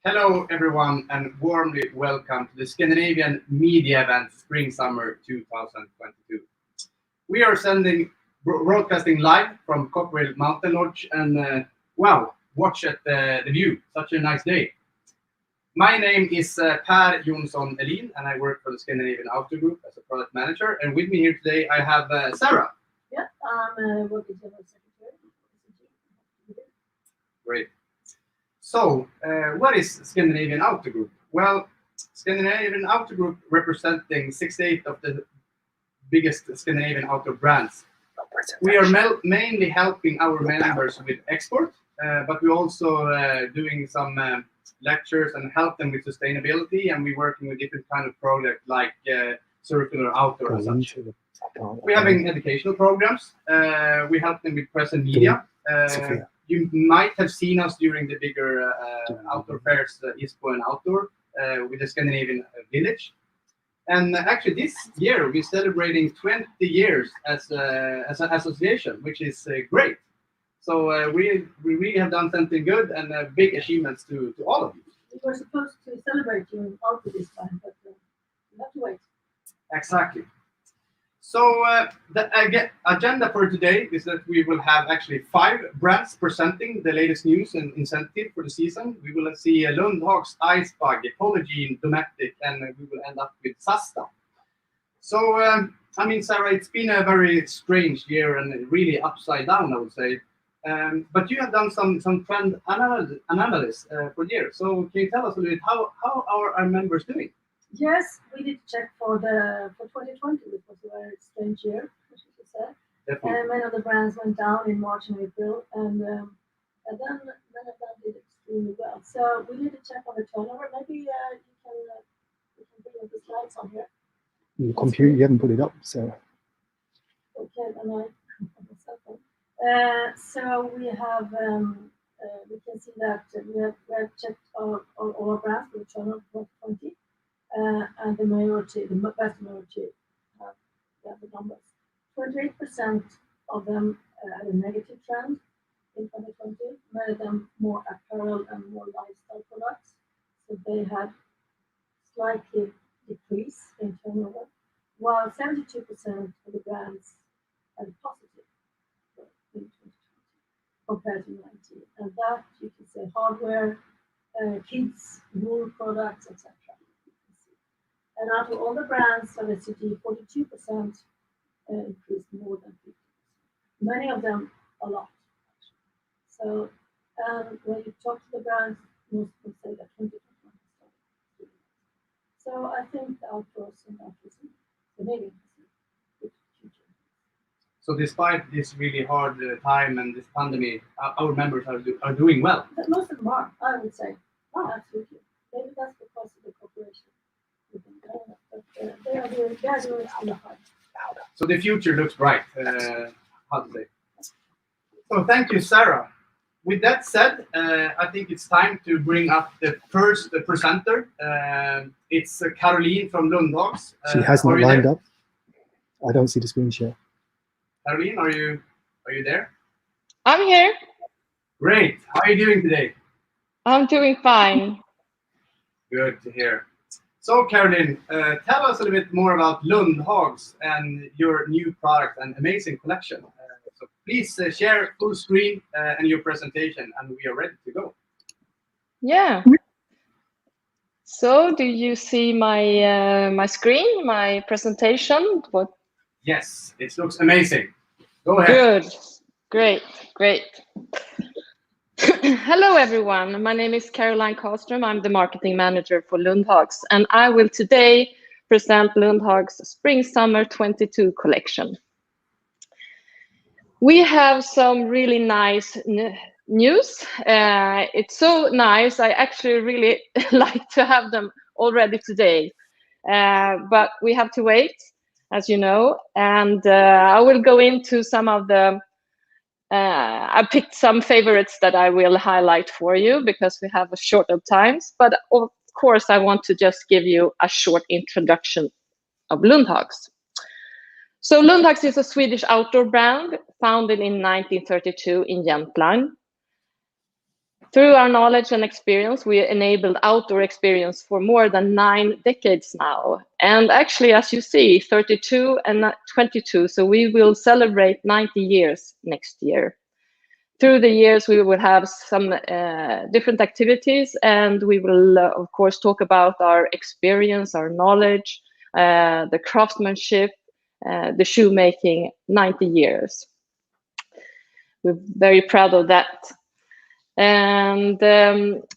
Hello, everyone, and warmly welcome to the Scandinavian media event Spring Summer 2022. We are broadcasting live from Cockrell Mountain Lodge, and wow, watch at the view. Such a nice day. My name is Per Jonsson Elin, and I work for the Scandinavian Outdoor Group as a product manager. And with me here today, I have Sarah. Yeah, I'm working general secretary. Great. So, what is Scandinavian Outdoor Group? Well, Scandinavian Outdoor Group representing 68 of the biggest Scandinavian outdoor brands. We are mainly helping our members with export, but we're also doing some lectures and help them with sustainability, and we're working with different kind of projects like circular outdoor and such. We're having educational programs. We help them with press and media. You might have seen us during the bigger outdoor fairs, ISPO and Outdoor, with the Scandinavian Village. And actually, this year we're celebrating 20 years as an association, which is great. So we really have done something good and big achievements to all of you. We were supposed to celebrate you after this time, but we have to wait. Exactly. So the agenda for today is that we will have actually 5 brands presenting the latest news and incentive for the season. We will see Lundhags, Icebug, Polygiene, Dometic, and we will end up with Sasta. So, I mean, Sarah, it's been a very strange year and really upside down, I would say. But you have done some trend analysis for the year. So can you tell us a little bit how are our members doing? Yes, we did check for 2020, which was a very strange year, as you said. And many of the brands went down in March and April, and then many of them did extremely well. So we did a check on the turnover. Maybe you can bring up the slides on here. The computer, you haven't put it up, so. Okay, then so we have we can see that we have checked all our brands for the turnover for 2020. And the vast majority have the numbers. 28% of them had a negative trend in 2020. Many of them more apparel and more lifestyle products. So they had slightly decrease in turnover, while 72% of the brands had a positive growth in 2020 compared to 2019. And that you can say hardware, kids, wool products, etc. And out of all the brands of SCG, 42% increased more than 50%. Many of them a lot. So when you talk to the brands, most will say that 20%. So I think the outdoors and outdoors Canadian has a good future. So despite this really hard time and this pandemic, our members are doing well. But most of them are, I would say. Oh, absolutely. Maybe that's because of the cooperation. They are doing extremely hard. So the future looks bright, how to say. So thank you, Sarah. With that said, I think it's time to bring up the first presenter. It's Caroline from Lundhags. She has not lined up. I don't see the screen share. Caroline, are you there? I'm here. Great. How are you doing today? I'm doing fine. Good to hear. So, Caroline, tell us a little bit more about Lundhags and your new product and amazing collection. So please share full screen and your presentation, and we are ready to go. Yeah. So, do you see my screen, my presentation? What? Yes, it looks amazing. Go ahead. Good. Great. Hello, everyone. My name is Caroline Karlström. I'm the marketing manager for Lundhags, and I will today present Lundhags Spring Summer 22 collection. We have some really nice news. It's so nice. I actually really like to have them already today, but we have to wait, as you know, and I will go into some of the I picked some favorites that I will highlight for you because we have a short of times, but of course I want to just give you a short introduction of Lundhags. So Lundhags is a Swedish outdoor brand founded in 1932 in Jämtland. Through our knowledge and experience, we enabled outdoor experience for more than 9 decades now. And actually, as you see, 32 and 22, so we will celebrate 90 years next year. Through the years, we will have some different activities, and we will, of course, talk about our experience, our knowledge, the craftsmanship, the shoemaking, 90 years. We're very proud of that. And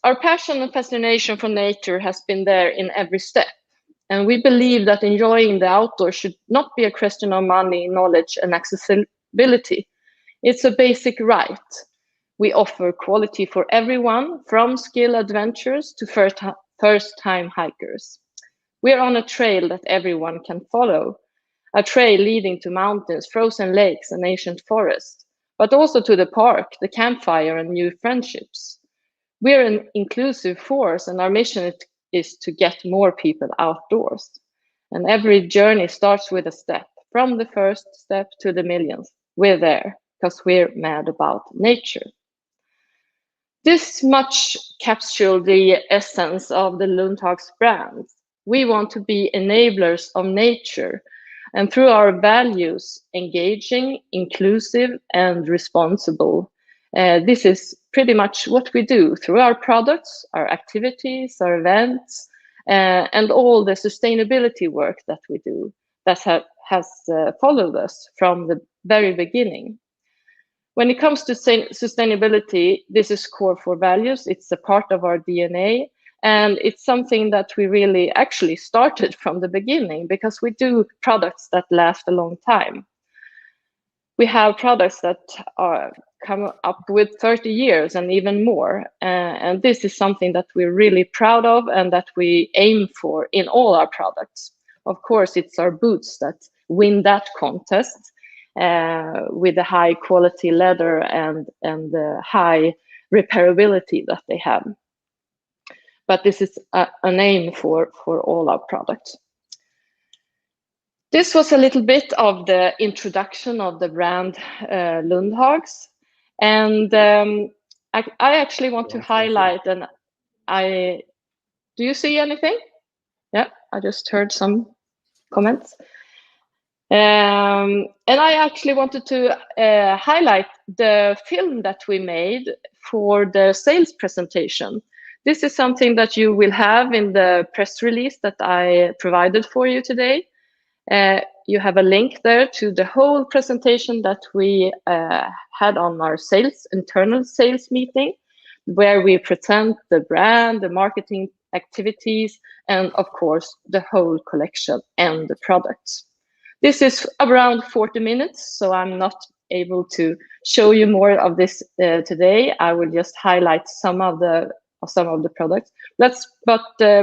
our passion and fascination for nature has been there in every step. And we believe that enjoying the outdoors should not be a question of money, knowledge, and accessibility. It's a basic right. We offer quality for everyone, from skill adventurers to first-time hikers. We're on a trail that everyone can follow, a trail leading to mountains, frozen lakes, and ancient forests, but also to the park, the campfire, and new friendships. We're an inclusive force, and our mission is to get more people outdoors. And every journey starts with a step, from the first step to the millions. We're there because we're mad about nature. This much captures the essence of the Lundhags brand. We want to be enablers of nature, and through our values, engaging, inclusive, and responsible. This is pretty much what we do through our products, our activities, our events, and all the sustainability work that we do that has followed us from the very beginning. When it comes to sustainability, this is core for values. It's a part of our DNA. And it's something that we really actually started from the beginning, because we do products that last a long time. We have products that come up with 30 years and even more. And this is something that we're really proud of and that we aim for in all our products. Of course, it's our boots that win that contest with the high quality leather and the high repairability that they have. But this is an aim for all our products. This was a little bit of the introduction of the brand Lundhags. And I actually want to highlight, and do you see anything? Yeah, I just heard some comments. And I actually wanted to highlight the film that we made for the sales presentation. This is something that you will have in the press release that I provided for you today. You have a link there to the whole presentation that we had on our internal sales meeting, where we present the brand, the marketing activities, and of course, the whole collection and the products. This is around 40 minutes, so I'm not able to show you more of this today. I will just highlight some of the products. But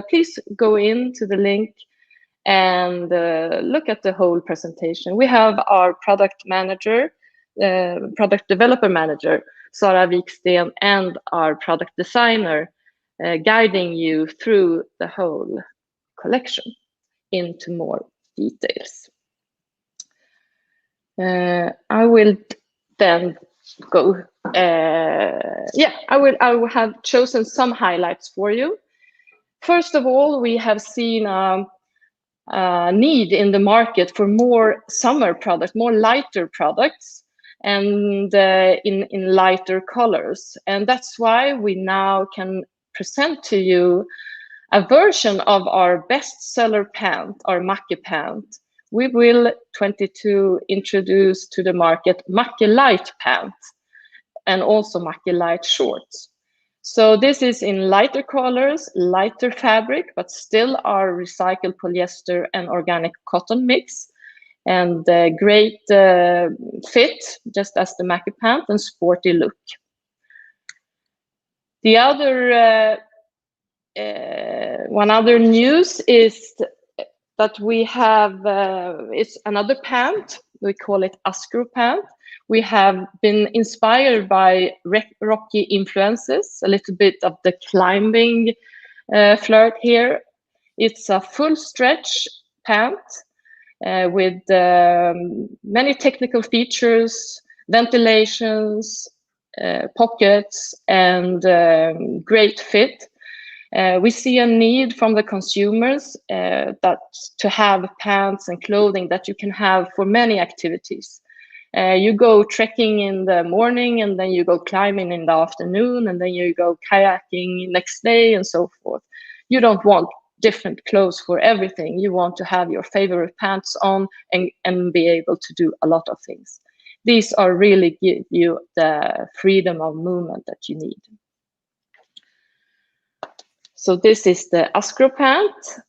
please go into the link and look at the whole presentation. We have our product developer manager, Sara Wiksten, and our product designer guiding you through the whole collection into more details. I will then go. I will have chosen some highlights for you. First of all, we have seen a need in the market for more summer products, more lighter products, and in lighter colors. And that's why we now can present to you a version of our bestseller pant, our Macke pant. We will 22 introduce to the market Macke Light pant and also Macke Light shorts. So this is in lighter colors, lighter fabric, but still our recycled polyester and organic cotton mix, and great fit, just as the Macke pant, and sporty look. The other one other news is that we have it's another pant. We call it Askro pant. We have been inspired by rocky influences, a little bit of the climbing flirt here. It's a full stretch pant with many technical features, ventilations, pockets and great fit. We see a need from the consumers that to have pants and clothing that you can have for many activities. You go trekking in the morning, and then you go climbing in the afternoon, and then you go kayaking next day, and so forth. You don't want different clothes for everything. You want to have your favorite pants on and be able to do a lot of things. These are really give you the freedom of movement that you need. So this is the Askro pant.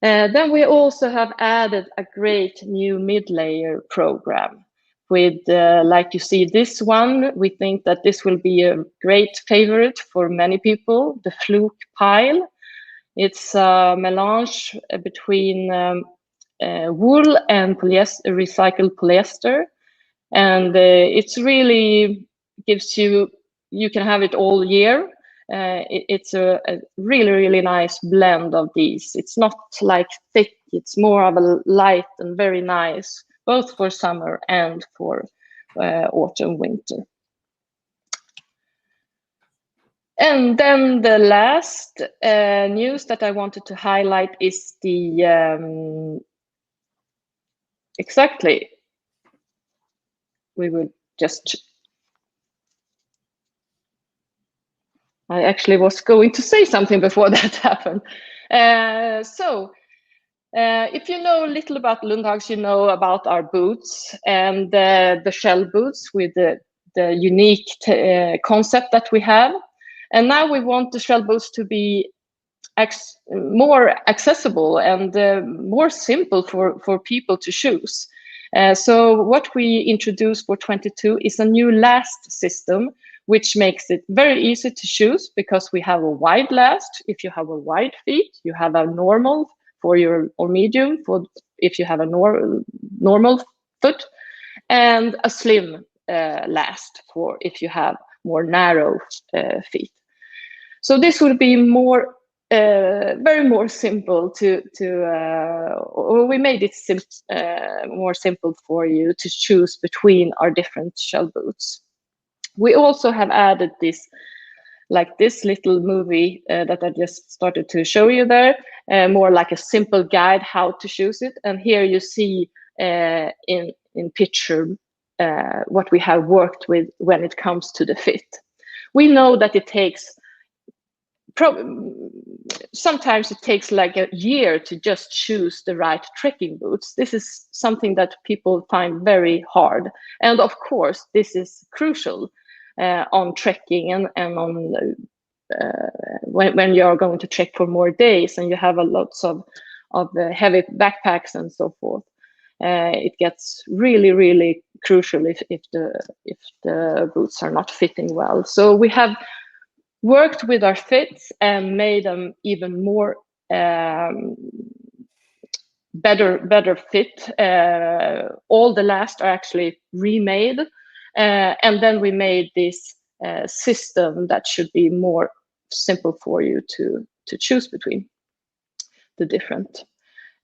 Then we also have added a great new mid-layer program with, like you see this one, we think that this will be a great favorite for many people, the Fluke pile. It's a melange between wool and recycled polyester. And it's really gives you can have it all year. It's a really, really nice blend of these. It's not like thick, it's more of a light and very nice, both for summer and for autumn, winter. And then the last news that I wanted to highlight is the, exactly, we will just, I actually was going to say something before that happened. If you know a little about Lundhags, you know about our boots and the shell boots with the unique concept that we have. And now we want the shell boots to be more accessible and more simple for people to choose. So what we introduced for 22 is a new last system, which makes it very easy to choose because we have a wide last. If you have a wide feet, you have a normal for your, or medium for if you have a normal foot, and a slim last for if you have more narrow feet. So this will be more, very more simple or we made it more simple for you to choose between our different shell boots. We also have added this, like this little movie that I just started to show you there, more like a simple guide how to choose it. And here you see in picture what we have worked with when it comes to the fit. We know that it takes, sometimes it takes like a year to just choose the right trekking boots. This is something that people find very hard. And of course, this is crucial on trekking and on when you're going to trek for more days and you have a lots of heavy backpacks and so forth. It gets really, really crucial if the boots are not fitting well. So we have worked with our fits and made them even more better fit. All the last are actually remade, and then we made this system that should be more simple for you to choose between the different,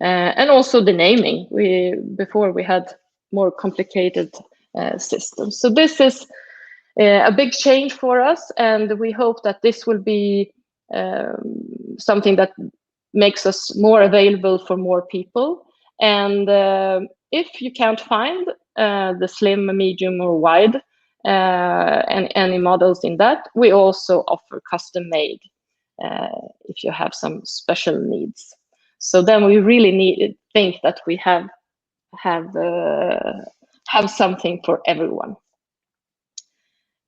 and also the naming. Before we had more complicated systems. So this is a big change for us, and we hope that this will be something that makes us more available for more people. And if you can't find the slim, medium, or wide, and any models in that, we also offer custom made if you have some special needs. So then we really think that we have something for everyone.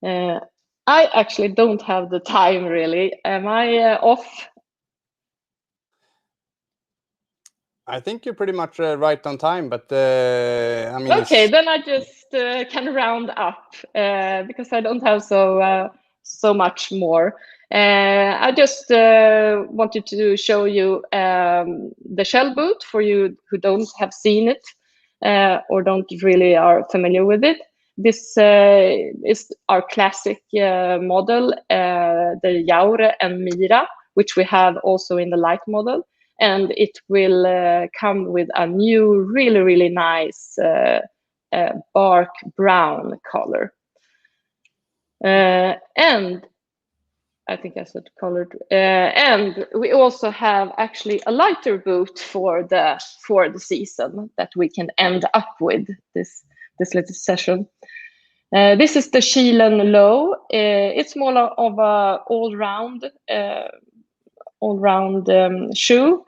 I actually don't have the time really. Am I off? I think you're pretty much right on time, but I mean. Okay, then I just can round up because I don't have so much more. I just wanted to show you the shell boot for you who don't have seen it or don't really are familiar with it. This is our classic model, the Jaure and Mira, which we have also in the light model. And it will come with a new, really, really nice bark brown color. And I think I said colored. And we also have actually a lighter boot for the season that we can end up with this little session. This is the Kilen Low. It's more of a all-round shoe,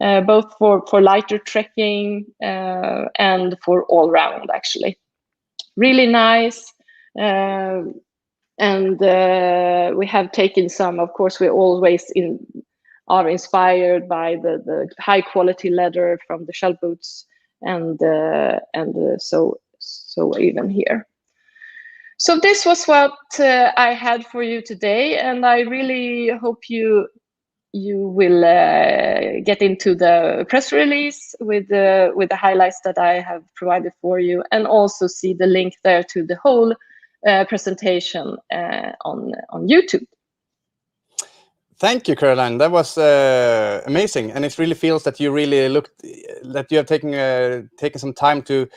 both for lighter trekking and for all-round actually. Really nice. And we have taken some, of course, we always are inspired by the high quality leather from the shell boots, and so even here. So this was what I had for you today, and I really hope you will get into the press release with the highlights that I have provided for you, and also see the link there to the whole presentation on YouTube. Thank you, Caroline. That was amazing, and it really feels that you really that you have taken some time to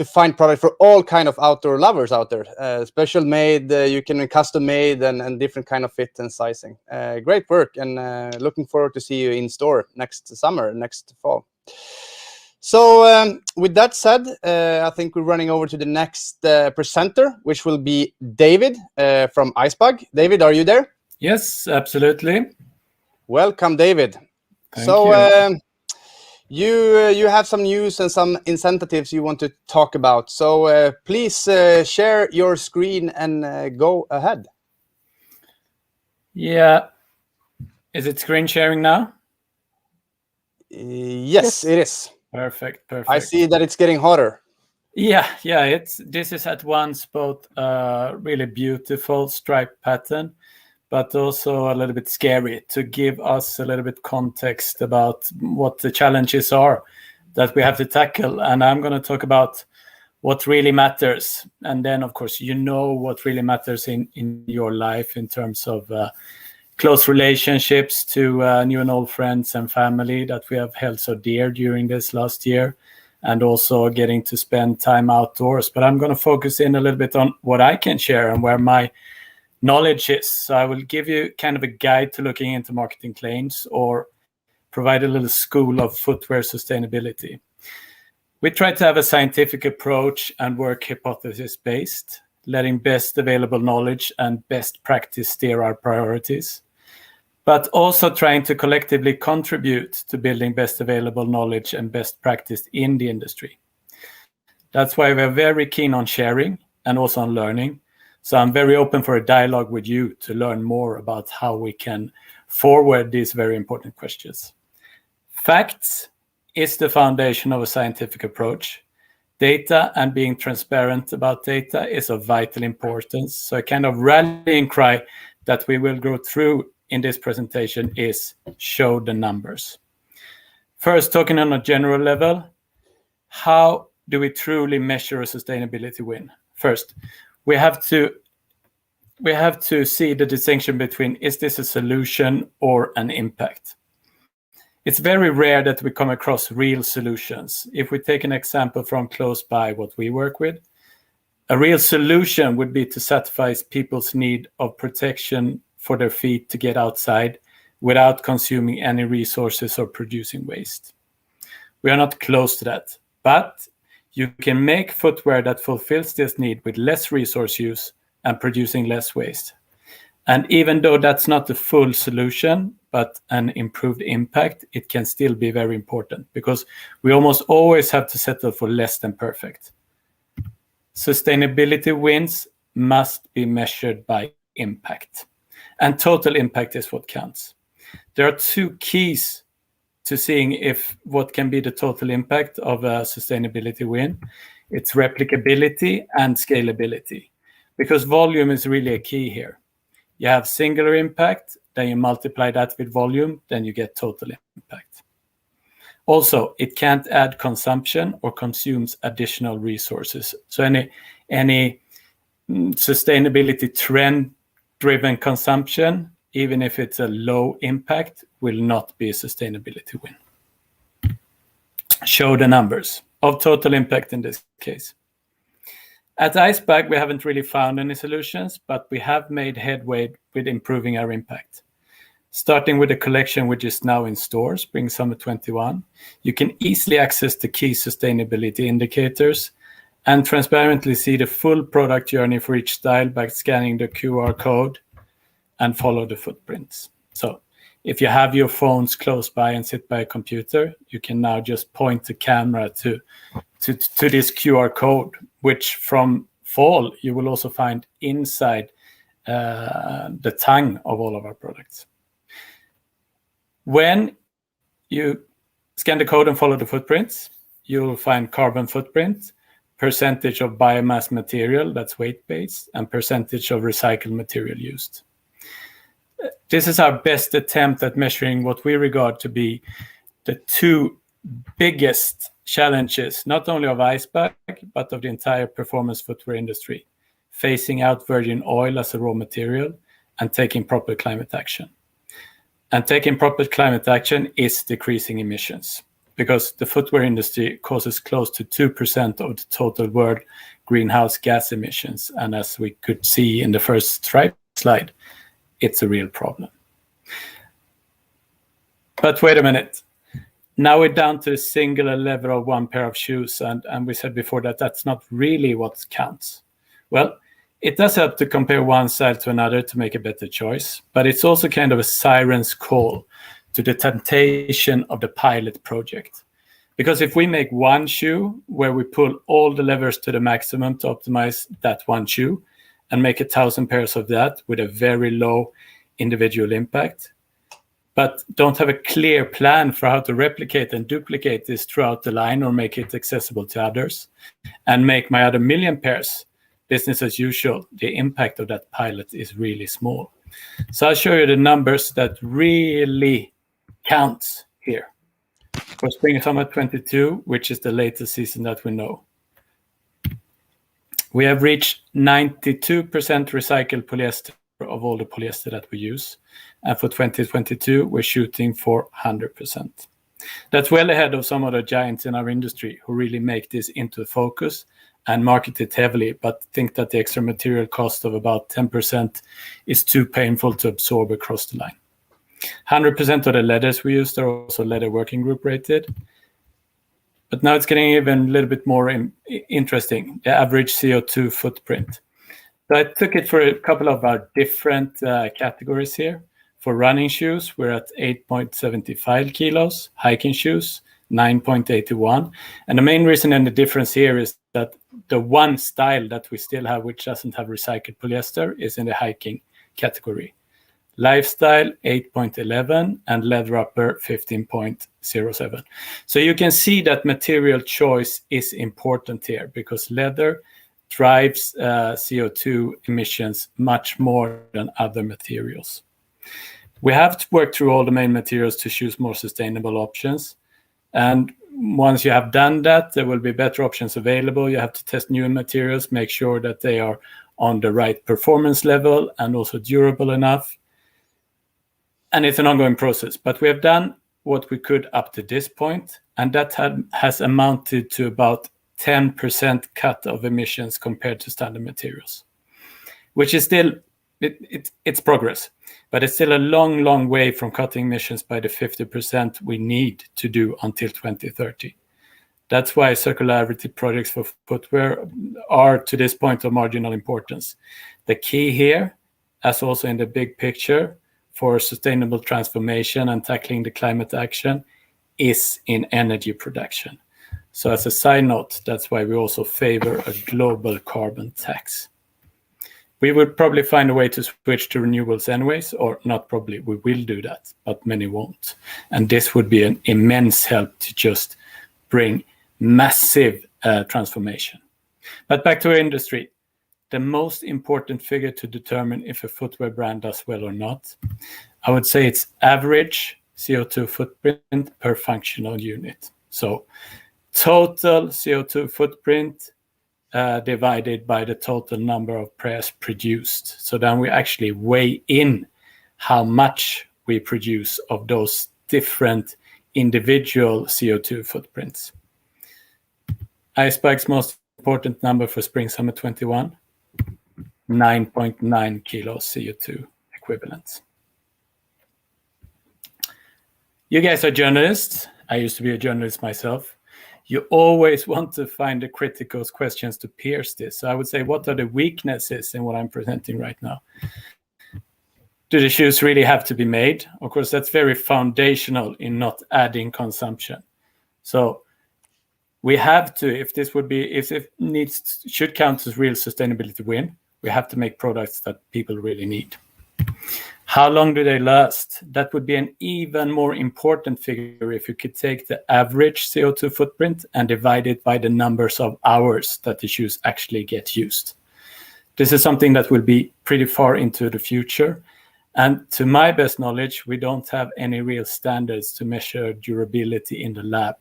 find product for all kind of outdoor lovers out there. Special made, you can custom made, and different kind of fit and sizing. Great work, and looking forward to see you in store next fall. So with that said, I think we're running over to the next presenter, which will be David from Icebug. David, are you there? Yes, absolutely. Welcome, David. Thank you. You have some news and some incentives you want to talk about. So please share your screen and go ahead. Yeah. Is it screen sharing now? Yes, it is. Perfect. I see that it's getting hotter. Yeah. This is at once both really beautiful stripe pattern, but also a little bit scary to give us a little bit context about what the challenges are that we have to tackle. And I'm going to talk about what really matters. And then, of course, what really matters in your life in terms of close relationships to new and old friends and family that we have held so dear during this last year, and also getting to spend time outdoors. But I'm going to focus in a little bit on what I can share and where my knowledge is. So I will give you kind of a guide to looking into marketing claims, or provide a little school of footwear sustainability. We try to have a scientific approach and work hypothesis-based, letting best available knowledge and best practice steer our priorities, but also trying to collectively contribute to building best available knowledge and best practice in the industry. That's why we're very keen on sharing and also on learning. So I'm very open for a dialogue with you to learn more about how we can forward these very important questions. Facts is the foundation of a scientific approach. Data and being transparent about data is of vital importance. So a kind of rallying cry that we will go through in this presentation is show the numbers. First, talking on a general level, how do we truly measure a sustainability win? First, we have to see the distinction between, is this a solution or an impact? It's very rare that we come across real solutions. If we take an example from close by what we work with, a real solution would be to satisfy people's need of protection for their feet to get outside without consuming any resources or producing waste. We are not close to that, but you can make footwear that fulfills this need with less resource use and producing less waste. And even though that's not the full solution, but an improved impact, it can still be very important, because we almost always have to settle for less than perfect. Sustainability wins must be measured by impact, and total impact is what counts. There are two keys to seeing what can be the total impact of a sustainability win. It's replicability and scalability, because volume is really a key here. You have singular impact, then you multiply that with volume, then you get total impact. Also, it can't add consumption or consumes additional resources. So any sustainability trend-driven consumption, even if it's a low impact, will not be a sustainability win. Show the numbers of total impact in this case. At Icebug, we haven't really found any solutions, but we have made headway with improving our impact. Starting with the collection which is now in stores, Spring Summer 21, you can easily access the key sustainability indicators and transparently see the full product journey for each style by scanning the QR code and follow the footprints. So if you have your phones close by and sit by a computer, you can now just point the camera to this QR code, which from fall you will also find inside the tongue of all of our products. When you scan the code and follow the footprints, you'll find carbon footprint, percentage of biomass material, that's weight-based, and percentage of recycled material used. This is our best attempt at measuring what we regard to be the two biggest challenges, not only of Icebug, but of the entire performance footwear industry, phasing out virgin oil as a raw material and taking proper climate action. And taking proper climate action is decreasing emissions, because the footwear industry causes close to 2% of the total world greenhouse gas emissions. And as we could see in the first slide, it's a real problem. But wait a minute. Now we're down to a singular level of one pair of shoes, and we said before that that's not really what counts. Well, it does help to compare one style to another to make a better choice, but it's also kind of a siren's call to the temptation of the pilot project. Because if we make one shoe where we pull all the levers to the maximum to optimize that one shoe and make 1,000 pairs of that with a very low individual impact, but don't have a clear plan for how to replicate and duplicate this throughout the line or make it accessible to others, and make my other million pairs business as usual, the impact of that pilot is really small. So I'll show you the numbers that really counts here. For Spring Summer 22, which is the latest season that we know, we have reached 92% recycled polyester of all the polyester that we use. And for 2022, we're shooting for 100%. That's well ahead of some of the giants in our industry who really make this into focus and market it heavily, but think that the extra material cost of about 10% is too painful to absorb across the line. 100% of the leathers we used are also leather working group rated. But now it's getting even a little bit more interesting, the average CO2 footprint. So I took it for a couple of our different categories here. For running shoes, we're at 8.75 kilos, hiking shoes, 9.81. And the main reason and the difference here is that the one style that we still have, which doesn't have recycled polyester, is in the hiking category. Lifestyle 8.11 and leather upper 15.07. So you can see that material choice is important here because leather drives CO2 emissions much more than other materials. We have to work through all the main materials to choose more sustainable options. And once you have done that, there will be better options available. You have to test new materials, make sure that they are on the right performance level and also durable enough. And it's an ongoing process, but we have done what we could up to this point, and that has amounted to about 10% cut of emissions compared to standard materials, which is still, it's progress, but it's still a long, long way from cutting emissions by the 50% we need to do until 2030. That's why circularity projects for footwear are to this point of marginal importance. The key here, as also in the big picture, for sustainable transformation and tackling the climate action is in energy production. So as a side note, that's why we also favor a global carbon tax. We would probably find a way to switch to renewables anyways, or not probably, we will do that, but many won't. And this would be an immense help to just bring massive transformation. But back to our industry. The most important figure to determine if a footwear brand does well or not, I would say it's average CO2 footprint per functional unit. So total CO2 footprint divided by the total number of pairs produced. So then we actually weigh in how much we produce of those different individual CO2 footprints. Icebug's most important number for spring summer 21, 9.9 kilos CO2 equivalents. You guys are journalists. I used to be a journalist myself. You always want to find the critical questions to pierce this. So I would say, what are the weaknesses in what I'm presenting right now? Do the shoes really have to be made? Of course, that's very foundational in not adding consumption. So we have to, if it should count as real sustainability win, we have to make products that people really need. How long do they last? That would be an even more important figure if you could take the average CO2 footprint and divide it by the numbers of hours that the shoes actually get used. This is something that will be pretty far into the future. And to my best knowledge, we don't have any real standards to measure durability in the lab.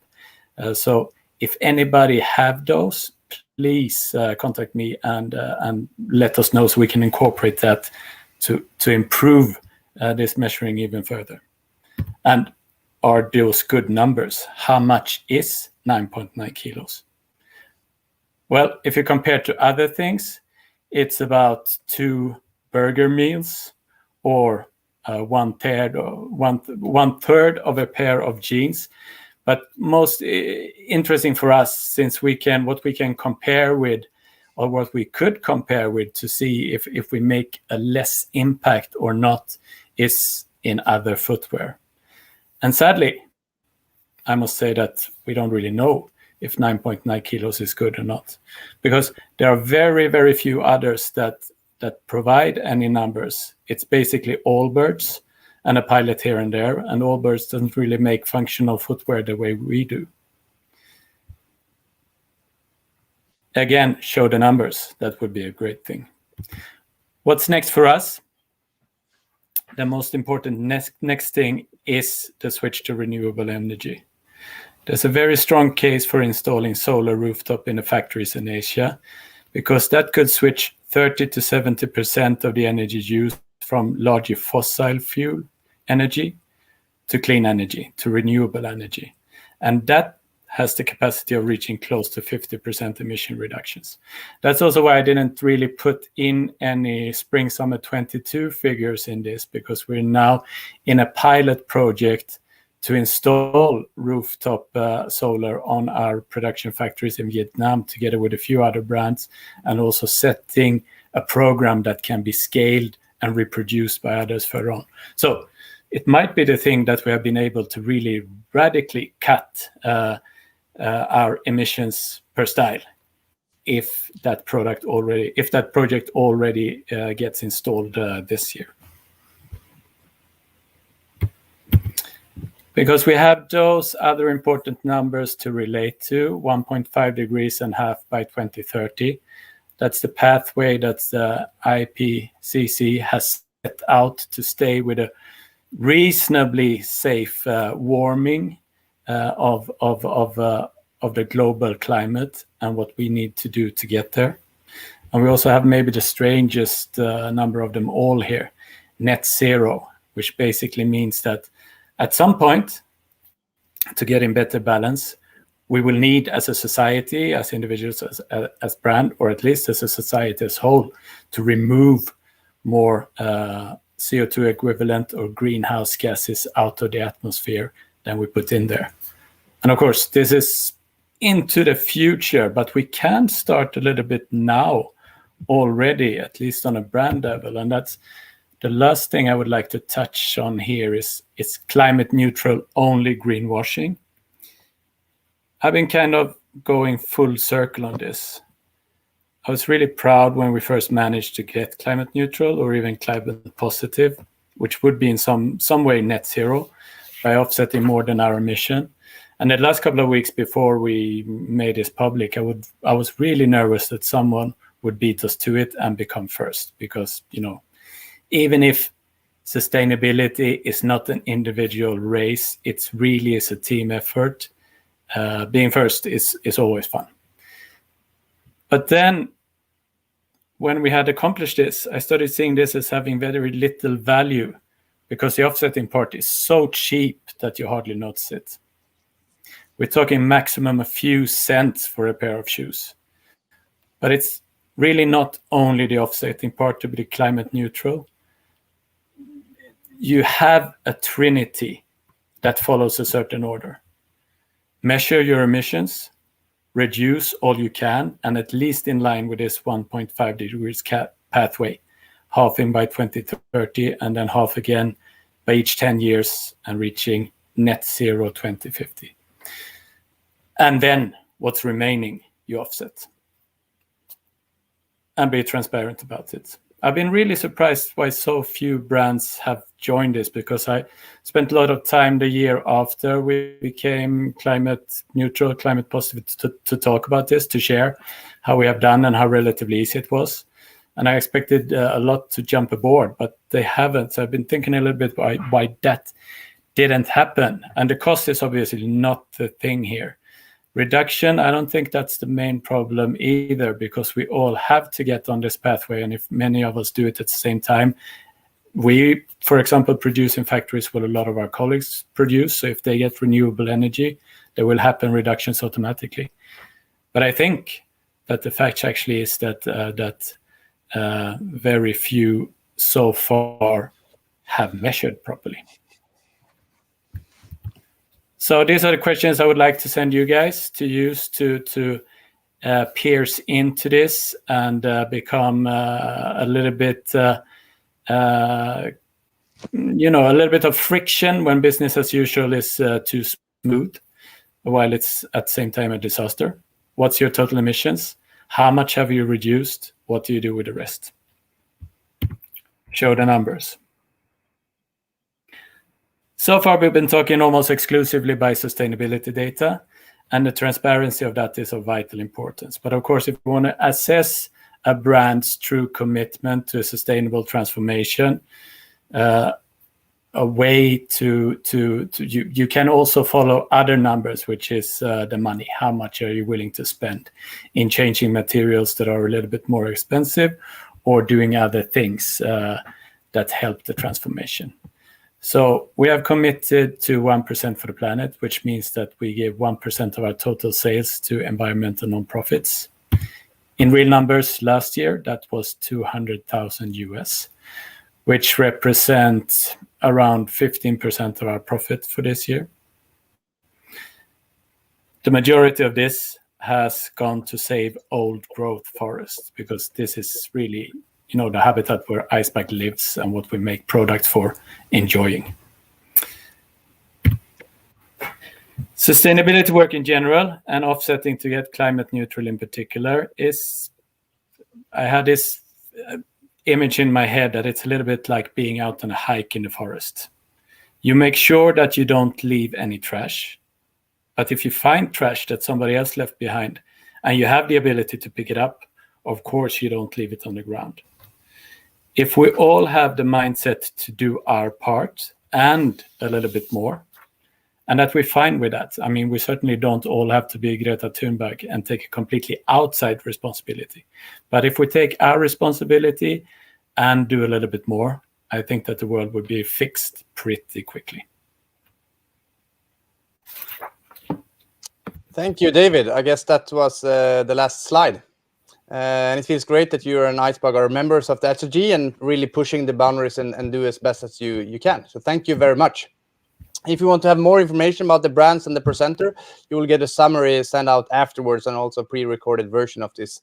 So if anybody have those, please contact me and let us know so we can incorporate that to improve this measuring even further. And are those good numbers? How much is 9.9 kilos? Well, if you compare to other things, it's about 2 burger meals or one third of a pair of jeans. But most interesting for us, since what we can compare with, or what we could compare with to see if we make a less impact or not, is in other footwear. And sadly, I must say that we don't really know if 9.9 kilos is good or not, because there are very, very few others that provide any numbers. It's basically Allbirds and a Pilot here and there, and Allbirds doesn't really make functional footwear the way we do. Again, show the numbers. That would be a great thing. What's next for us? The most important next thing is the switch to renewable energy. There's a very strong case for installing solar rooftop in the factories in Asia, because that could switch 30 to 70% of the energy used from largely fossil fuel energy to clean energy, to renewable energy. And that has the capacity of reaching close to 50% emission reductions. That's also why I didn't really put in any spring summer 22 figures in this, because we're now in a pilot project to install rooftop solar on our production factories in Vietnam, together with a few other brands, and also setting a program that can be scaled and reproduced by others further on. So it might be the thing that we have been able to really radically cut our emissions per style, if that project already gets installed this year. Because we have those other important numbers to relate to, 1.5 degrees and half by 2030. That's the pathway that the IPCC has set out to stay with a reasonably safe warming of the global climate, and what we need to do to get there. And we also have maybe the strangest number of them all here, net zero, which basically means that at some point, to get in better balance, we will need, as a society, as individuals, as brand, or at least as a society as whole, to remove more CO2 equivalent or greenhouse gases out of the atmosphere than we put in there. And of course, this is into the future, but we can start a little bit now already, at least on a brand level. And that's the last thing I would like to touch on here is climate neutral only greenwashing. I've been kind of going full circle on this. I was really proud when we first managed to get climate neutral or even climate positive, which would be in some way net zero, by offsetting more than our emission. And the last couple of weeks before we made this public, I was really nervous that someone would beat us to it and become first, because, even if sustainability is not an individual race, it really is a team effort. Being first is always fun. But then, when we had accomplished this, I started seeing this as having very little value, because the offsetting part is so cheap that you hardly notice it. We're talking maximum a few cents for a pair of shoes. But it's really not only the offsetting part to be climate neutral. You have a trinity that follows a certain order. Measure your emissions, reduce all you can, and at least in line with this 1.5 degrees pathway, halving by 2030, and then half again by each 10 years and reaching net zero 2050. And then what's remaining, you offset. And be transparent about it. I've been really surprised why so few brands have joined this, because I spent a lot of time the year after we became climate neutral, climate positive to talk about this, to share how we have done and how relatively easy it was. And I expected a lot to jump aboard, but they haven't. So I've been thinking a little bit why that didn't happen. And the cost is obviously not the thing here. Reduction, I don't think that's the main problem either, because we all have to get on this pathway. And if many of us do it at the same time, we, for example, produce in factories where a lot of our colleagues produce. So if they get renewable energy, there will happen reductions automatically. But I think that the fact actually is that very few so far have measured properly. So these are the questions I would like to send you guys to use to pierce into this and become a little bit, a little bit of friction when business as usual is too smooth, while it's at the same time a disaster. What's your total emissions? How much have you reduced? What do you do with the rest? Show the numbers. So far, we've been talking almost exclusively by sustainability data, and the transparency of that is of vital importance. But of course, if you want to assess a brand's true commitment to a sustainable transformation, a way you can also follow other numbers, which is the money. How much are you willing to spend in changing materials that are a little bit more expensive, or doing other things that help the transformation? So we have committed to 1% for the planet, which means that we give 1% of our total sales to environmental nonprofits. In real numbers, last year, that was $200,000 US, which represents around 15% of our profit for this year. The majority of this has gone to save old growth forests, because this is really the habitat where Icebug lives and what we make products for enjoying. Sustainability work in general and offsetting to get climate neutral in particular is, I had this image in my head that it's a little bit like being out on a hike in the forest. You make sure that you don't leave any trash, but if you find trash that somebody else left behind and you have the ability to pick it up, of course you don't leave it on the ground. If we all have the mindset to do our part and a little bit more, and that we're fine with that. I mean, we certainly don't all have to be Greta Thunberg and take a completely outside responsibility. But if we take our responsibility and do a little bit more, I think that the world would be fixed pretty quickly. Thank you, David. I guess that was the last slide. And it feels great that you and Icebug are members of the SOG and really pushing the boundaries and do as best as you can. So thank you very much. If you want to have more information about the brands and the presenter, you will get a summary sent out afterwards and also a pre-recorded version of this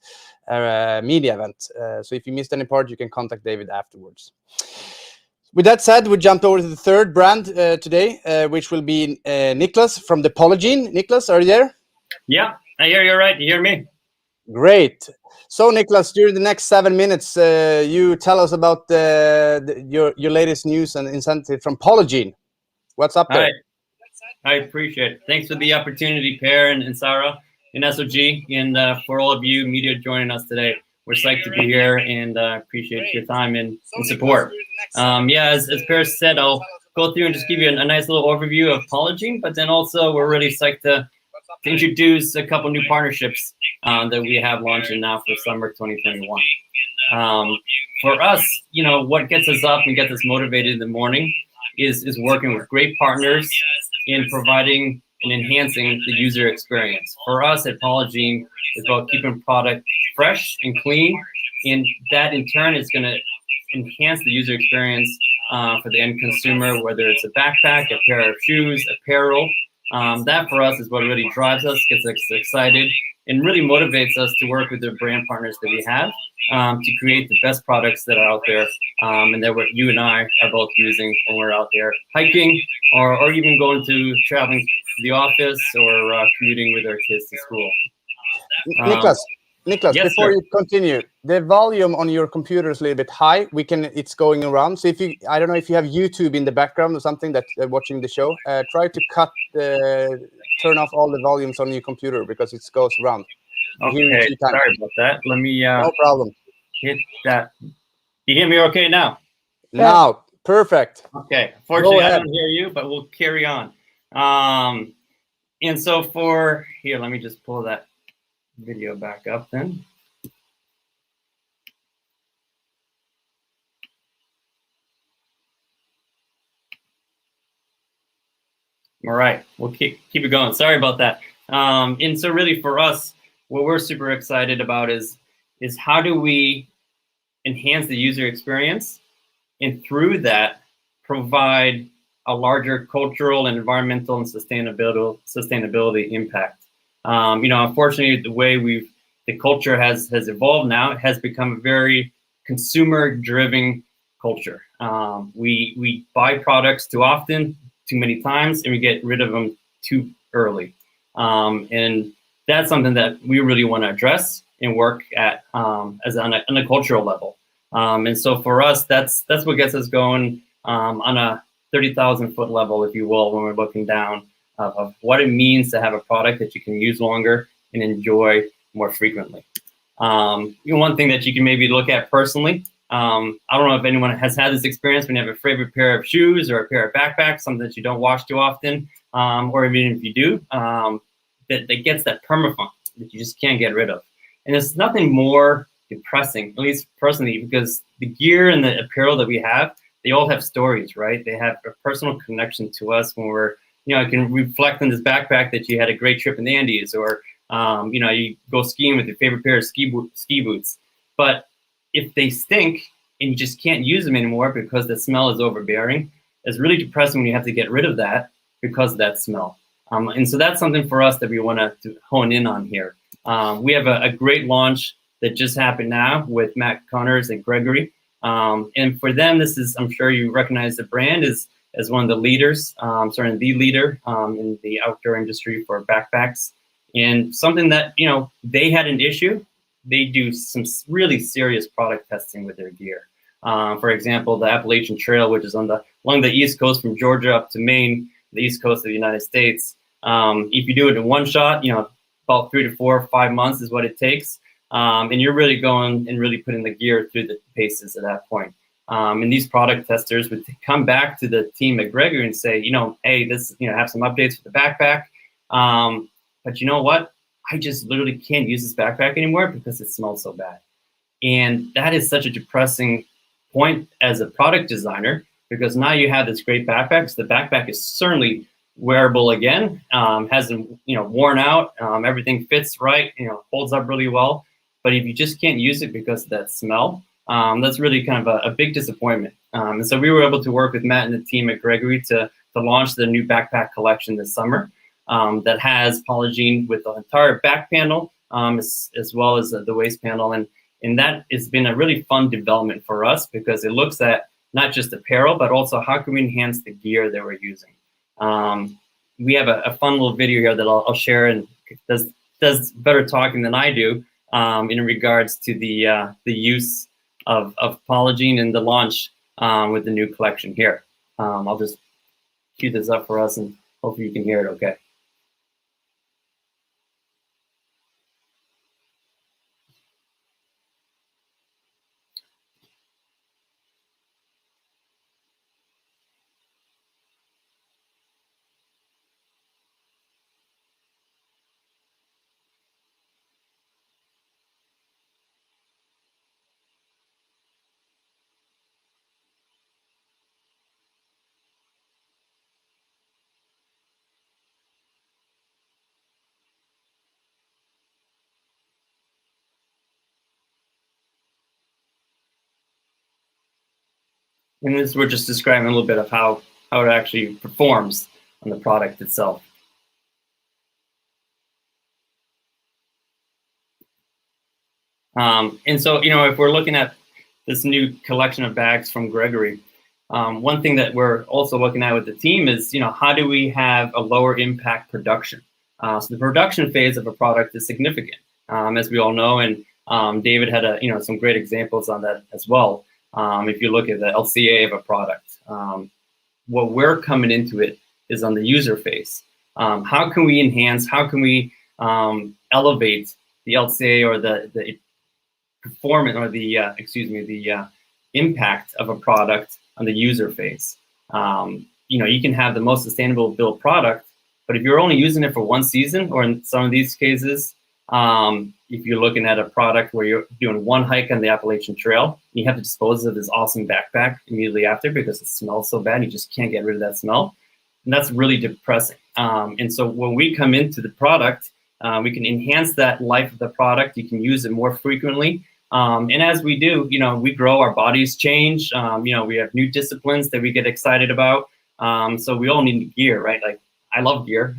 media event. So if you missed any part, you can contact David afterwards. With that said, we jumped over to the third brand today, which will be Niklas from the Polygiene. Niklas, are you there? Yeah, I hear you all right. You hear me? Great. So, Niklas, during the next 7 minutes, you tell us about your latest news and incentive from Polygiene. What's up there? All right. I appreciate it. Thanks for the opportunity, Per and Sarah and SOG, and for all of you media joining us today. We're psyched to be here and appreciate your time and support. As Per said, I'll go through and just give you a nice little overview of Polygiene, but then also we're really psyched to introduce a couple new partnerships that we have launching now for summer 2021. For us, what gets us up and gets us motivated in the morning is working with great partners in providing and enhancing the user experience. For us at Polygiene, it's about keeping product fresh and clean, and that in turn is going to enhance the user experience for the end consumer, whether it's a backpack, a pair of shoes, apparel. That for us is what really drives us, gets us excited, and really motivates us to work with the brand partners that we have to create the best products that are out there, and that you and I are both using when we're out there hiking or even going to traveling to the office or commuting with our kids to school. Niklas, yes, before sir. you continue, the volume on your computer is a little bit high. It's going around. So I don't know if you have YouTube in the background or something that watching the show. Try to turn off all the volumes on your computer because it goes around. Okay, sorry about that. Let me no problem. Hit that. You hear me okay now? Now, perfect. Okay. Fortunately, I don't hear you, but we'll carry on. And so here, let me just pull that video back up then. All right, we'll keep it going. Sorry about that. And so really for us, what we're super excited about is how do we enhance the user experience, and through that provide a larger cultural and environmental and sustainability impact. Unfortunately, the way the culture has evolved now, it has become a very consumer-driven culture. We buy products too often, too many times, and we get rid of them too early. And that's something that we really want to address and work at on a cultural level. And so for us, that's what gets us going on a 30,000-foot level, if you will, when we're looking down of what it means to have a product that you can use longer and enjoy more frequently. One thing that you can maybe look at personally, I don't know if anyone has had this experience when you have a favorite pair of shoes or a pair of backpacks, something that you don't wash too often, or even if you do, that gets that permafunk that you just can't get rid of. And there's nothing more depressing, at least personally, because the gear and the apparel that we have, they all have stories, right? They have a personal connection to us when we're, it can reflect on this backpack that you had a great trip in the Andes, or, you go skiing with your favorite pair of ski boots. But if they stink and you just can't use them anymore because the smell is overbearing, it's really depressing when you have to get rid of that because of that smell. And so that's something for us that we want to hone in on here. We have a great launch that just happened now with Matt Connors and Gregory. And for them, this is, I'm sure you recognize the brand as one of the leaders, the leader in the outdoor industry for backpacks. And something that, they had an issue. They do some really serious product testing with their gear. For example, the Appalachian Trail, which is along the East Coast from Georgia up to Maine, the East Coast of the United States. If you do it in one shot, about 3 to 4 or 5 months is what it takes. And you're really going and really putting the gear through the paces at that point. And these product testers would come back to the team at Gregory and say, hey, this, have some updates for the backpack. But you know what? I just literally can't use this backpack anymore because it smells so bad. And that is such a depressing point as a product designer, because now you have this great backpack. So the backpack is certainly wearable again, hasn't worn out, everything fits right, holds up really well. But if you just can't use it because of that smell, that's really kind of a big disappointment. And so we were able to work with Matt and the team at Gregory to launch the new backpack collection this summer that has Polygiene with the entire back panel as well as the waist panel. And that has been a really fun development for us because it looks at not just apparel, but also how can we enhance the gear that we're using. We have a fun little video here that I'll share, and does better talking than I do in regards to the use of Polygiene and the launch with the new collection here. I'll just cue this up for us and hopefully you can hear it okay. And this, we're just describing a little bit of how it actually performs on the product itself. And so, if we're looking at this new collection of bags from Gregory, one thing that we're also looking at with the team is, how do we have a lower impact production? So the production phase of a product is significant, as we all know, and David had some great examples on that as well. If you look at the LCA of a product, what we're coming into it is on the user phase. How can we enhance? How can we elevate the LCA or the performance or the impact of a product on the user phase? You can have the most sustainable built product, but if you're only using it for one season, or in some of these cases, if you're looking at a product where you're doing one hike on the Appalachian Trail, you have to dispose of this awesome backpack immediately after because it smells so bad, you just can't get rid of that smell. And that's really depressing. And so when we come into the product, we can enhance that life of the product. You can use it more frequently. And as we do, we grow, our bodies change. We have new disciplines that we get excited about. So we all need gear, right? Like, I love gear,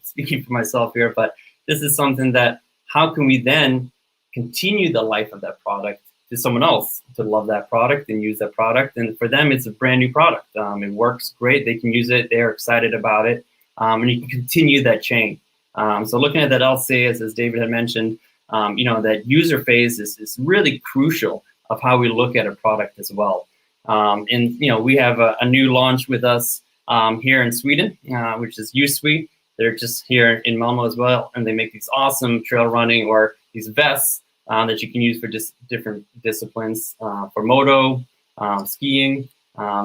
speaking for myself here, but this is something that, how can we then continue the life of that product to someone else to love that product and use that product? And for them, it's a brand new product. It works great. They can use it. They're excited about it. And you can continue that chain. So looking at that LCA, as David had mentioned, that user phase is really crucial of how we look at a product as well. And we have a new launch with us here in Sweden, which is USWE. They're just here in Malmo as well, and they make these awesome trail running or these vests that you can use for just different disciplines, for moto, skiing.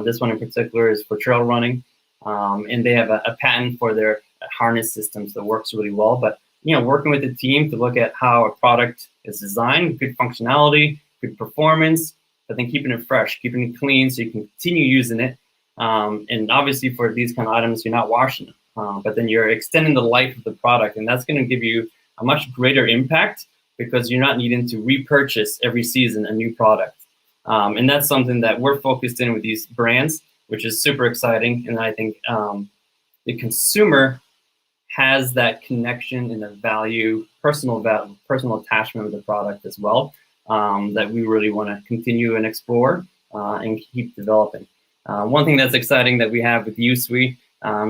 This one in particular is for trail running, and they have a patent for their harness systems that works really well. But working with the team to look at how a product is designed, good functionality, good performance, but then keeping it fresh, keeping it clean so you can continue using it. And obviously for these kind of items, you're not washing them, but then you're extending the life of the product, and that's going to give you a much greater impact because you're not needing to repurchase every season a new product. And that's something that we're focused in with these brands, which is super exciting. And I think the consumer has that connection and the value, personal attachment with the product as well, that we really want to continue and explore and keep developing. One thing that's exciting that we have with USWE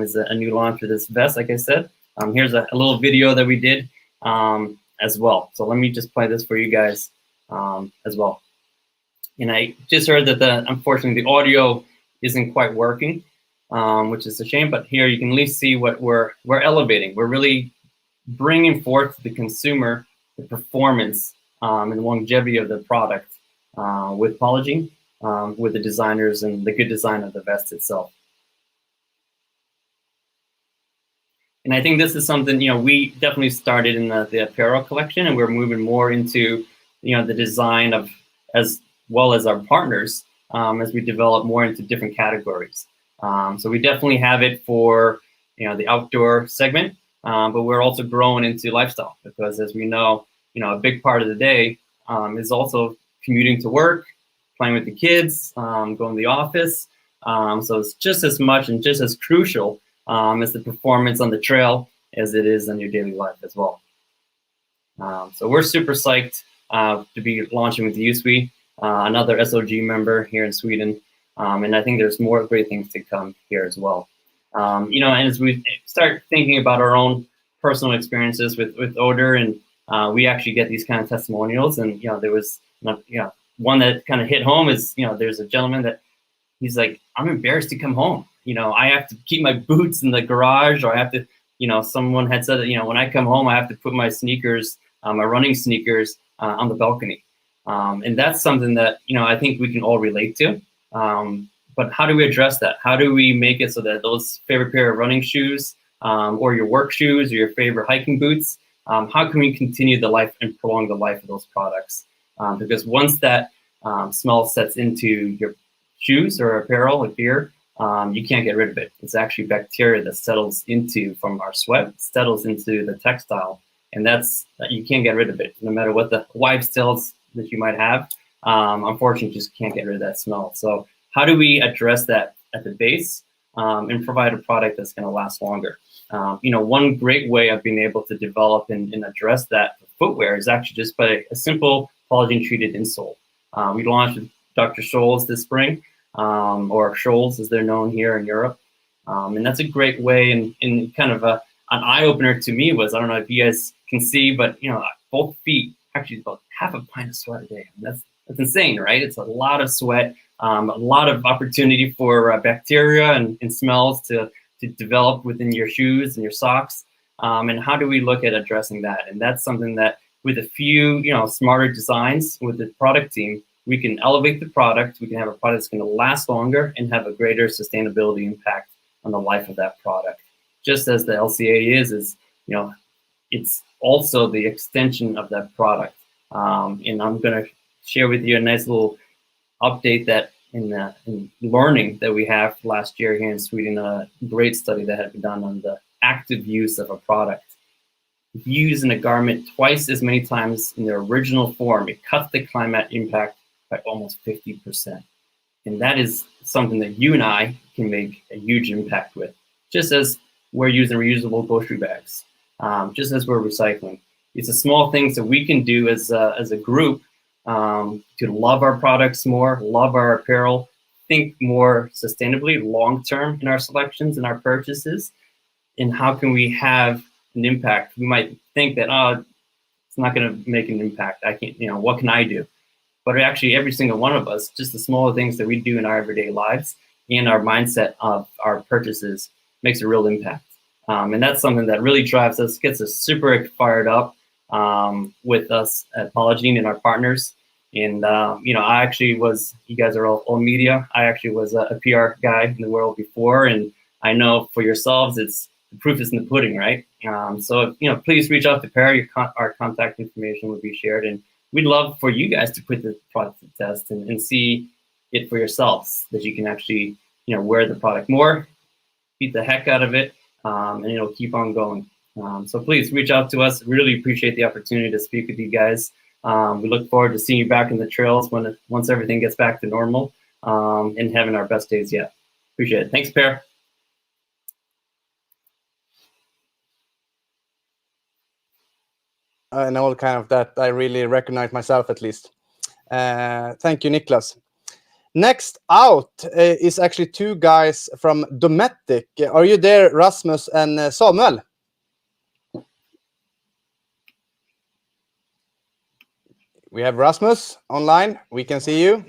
is a new launch for this vest, like I said. Here's a little video that we did as well. So let me just play this for you guys as well. And I just heard that unfortunately the audio isn't quite working, which is a shame, but here you can at least see what we're elevating. We're really bringing forth to the consumer the performance and the longevity of the product with Polygiene, with the designers and the good design of the vest itself. And I think this is something, we definitely started in the apparel collection, and we're moving more into, the design of, as well as our partners, as we develop more into different categories. So we definitely have it for, the outdoor segment, but we're also growing into lifestyle because, as we know, a big part of the day is also commuting to work, playing with the kids, going to the office. So it's just as much and just as crucial as the performance on the trail as it is in your daily life as well. So we're super psyched to be launching with USWE, another SOG member here in Sweden. And I think there's more great things to come here as well. And as we start thinking about our own personal experiences with odor, and we actually get these kind of testimonials, and there was one that kind of hit home is there's a gentleman that he's like, I'm embarrassed to come home. I have to keep my boots in the garage, or I have to, someone had said that when I come home I have to put my sneakers, my running sneakers, on the balcony, and that's something that I think we can all relate to. But how do we address that? How do we make it so that those favorite pair of running shoes, or your work shoes, or your favorite hiking boots, how can we continue the life and prolong the life of those products? Because once that smell sets into your shoes or apparel or gear, you can't get rid of it. It's actually bacteria that settles into, from our sweat, settles into the textile, and you can't get rid of it. No matter what the wives' tales that you might have, unfortunately, you just can't get rid of that smell. So how do we address that at the base and provide a product that's going to last longer? One great way of being able to develop and address that footwear is actually just by a simple Polygiene treated insole. We launched with Dr. Scholl's this spring, or Scholl's as they're known here in Europe. And that's a great way, and kind of an eye-opener to me was, I don't know if you guys can see, but both feet actually about half a pint of sweat a day. That's insane, right? It's a lot of sweat, a lot of opportunity for bacteria and smells to develop within your shoes and your socks. And how do we look at addressing that? And that's something that with a few, smarter designs with the product team, we can elevate the product. We can have a product that's going to last longer and have a greater sustainability impact on the life of that product. Just as the LCA is, it's also the extension of that product. And I'm going to share with you a nice little update that in learning that we have last year here in Sweden, a great study that had been done on the active use of a product. If you use in a garment twice as many times in their original form, it cuts the climate impact by almost 50%. And that is something that you and I can make a huge impact with, just as we're using reusable grocery bags, just as we're recycling. It's the small things that we can do as a group to love our products more, love our apparel, think more sustainably long-term in our selections and our purchases, and how can we have an impact? We might think that, it's not going to make an impact. I can't, what can I do? But actually every single one of us, just the smaller things that we do in our everyday lives and our mindset of our purchases makes a real impact. And that's something that really drives us, gets us super fired up with us at Polygiene and our partners. And, I actually was, you guys are all media. I actually was a PR guy in the world before. And I know for yourselves, the proof is in the pudding, right? So, please reach out to Per. Our contact information will be shared. And we'd love for you guys to put the product to the test and see it for yourselves, that you can actually, wear the product more, beat the heck out of it, and it'll keep on going. So please reach out to us. Really appreciate the opportunity to speak with you guys. We look forward to seeing you back in the trails once everything gets back to normal, and having our best days yet. Appreciate it. Thanks, Per. And all kind of that I really recognize myself, at least. Thank you, Niklas. Next out is actually two guys from Dometic. Are you there, Rasmus and Samuel? We have Rasmus online. We can see you.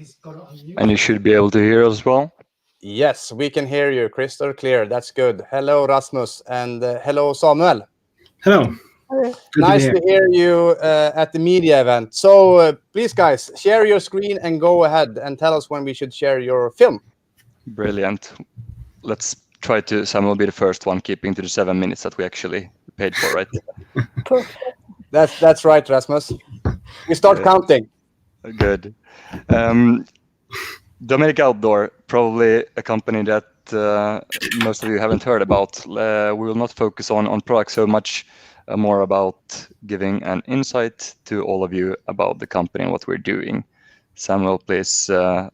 And you should be able to hear us as well. Yes, we can hear you crystal clear. That's good. Hello, Rasmus, and hello, Samuel. Hello. Nice to hear you at the media event. So please, guys, share your screen and go ahead and tell us when we should share your film. Brilliant. Let's try to, Samuel, be the first one, keeping to the 7 minutes that we actually paid for, right? That's right, Rasmus. We start counting. Good. Dometic Outdoor, probably a company that most of you haven't heard about. We will not focus on products so much, more about giving an insight to all of you about the company and what we're doing. Samuel, please,